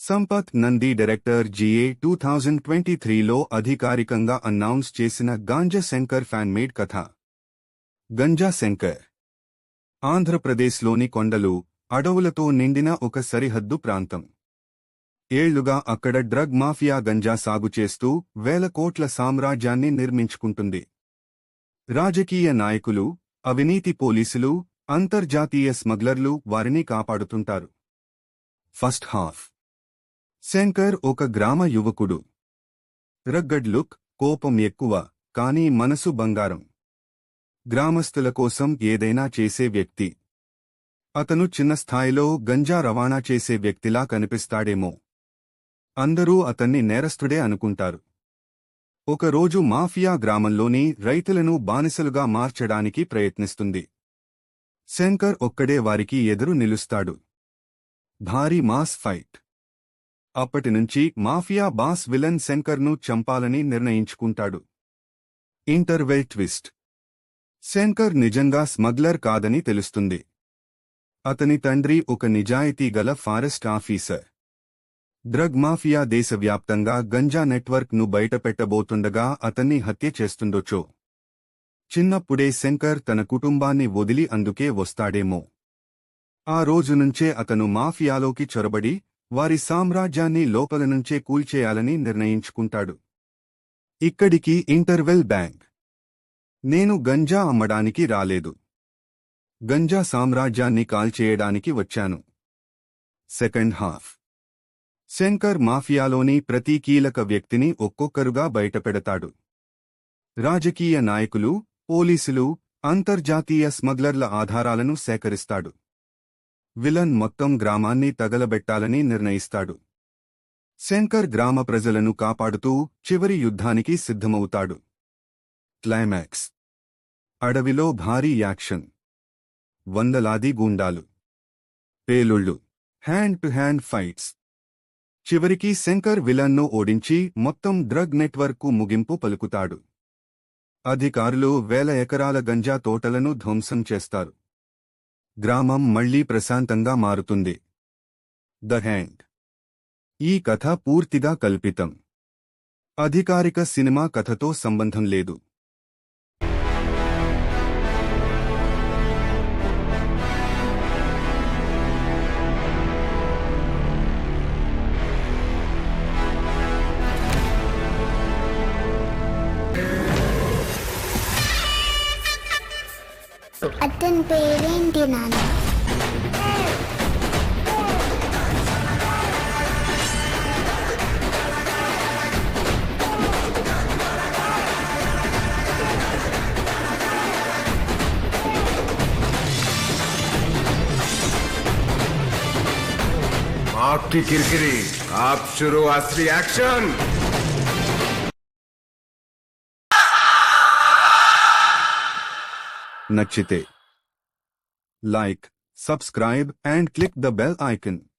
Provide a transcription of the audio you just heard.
Sampath Nandi director GA 2023లో అధికారికంగా announce చేసిన ganja Shankar fan-made కథ. గంజా శంకర్ ఆంధ్రప్రదేశ్లోని కొండలు, అడవులతో నిండిన ఒక సరిహద్దు ప్రాంతం. ఏళ్లుగా అక్కడ డ్రగ్ మాఫియా గంజా సాగు చేస్తూ వేల కోట్ల సామ్రాజ్యాన్ని నిర్మించుకుంటుంది. రాజకీయ నాయకులు, అవినీతి పోలీసులు, అంతర్జాతీయ స్మగ్లర్లు వారిని కాపాడుతుంటారు. First half. శంకర్ ఒక గ్రామ యువకుడు. రగ్గడ్ లుక్, కోపం ఎక్కువ, కానీ మనసు బంగారం. గ్రామస్తుల కోసం ఏదైనా చేసే వ్యక్తి. అతను చిన్న స్థాయిలో గంజా రవాణా చేసే వ్యక్తిలా కనిపిస్తాడేమో. అందరూ అతన్ని నేరస్తుడే అనుకుంటారు. ఒకరోజు మాఫియా గ్రామంలోని రైతులను బానిసలుగా మార్చడానికి ప్రయత్నిస్తుంది. శంకర్ ఒక్కడే వారికి ఎదురు నిలుస్తాడు. భారీ మాస్ ఫైట్. అప్పటినుంచి మాఫియా బాస్ విలన్ శంకర్ను చంపాలని నిర్ణయించుకుంటాడు. Interval twist. శంకర్ నిజంగా స్మగ్లర్ కాదని తెలుస్తుంది. అతని తండ్రి ఒక నిజాయితీగల ఫారెస్ట్ ఆఫీసర్. డ్రగ్ మాఫియా దేశవ్యాప్తంగా గంజా నెట్వర్క్ను బయటపెట్టబోతుండగా అతన్ని హత్య చేస్తుండొచ్చో. చిన్నప్పుడే శంకర్ తన కుటుంబాన్ని వదిలి అందుకే వస్తాడేమో. ఆ రోజునుంచే అతను మాఫియాలోకి చొరబడి వారి సామ్రాజ్యాన్ని లోపలనుంచే కూల్చేయాలని నిర్ణయించుకుంటాడు. ఇక్కడికి ఇంటర్వెల్ బ్యాంగ్. నేను గంజా అమ్మడానికి రాలేదు. గంజా సామ్రాజ్యాన్ని కాల్చేయడానికి వచ్చాను. Second half. శంకర్ మాఫియాలోని ప్రతి కీలక వ్యక్తిని ఒక్కొక్కరుగా బయటపెడతాడు. రాజకీయ నాయకులు, పోలీసులు, అంతర్జాతీయ స్మగ్లర్ల ఆధారాలను సేకరిస్తాడు. విలన్ మొత్తం గ్రామాన్ని తగలబెట్టాలని నిర్ణయిస్తాడు. శంకర్ గ్రామ ప్రజలను కాపాడుతూ చివరి యుద్ధానికి సిద్ధమవుతాడు. క్లైమాక్స్. అడవిలో భారీ యాక్షన్. వందలాది గూండాలు, పేలుళ్లు, హ్యాండ్ టు హ్యాండ్ ఫైట్స్. చివరికి శంకర్ విలన్ను ఓడించి మొత్తం డ్రగ్ నెట్వర్క్కు ముగింపు పలుకుతాడు. అధికారులు వేల ఎకరాల గంజా తోటలను ధ్వంసం చేస్తారు. గ్రామం మళ్లీ ప్రశాంతంగా మారుతుంది. The hand. ఈ కథ పూర్తిగా కల్పితం. అధికారిక సినిమా కథతో సంబంధం లేదు. అతని పేరేంటి నాన్న? आपकी किरकिरी, आप शुरू असली एक्शन. నచ్చితే like, subscribe and click the bell icon.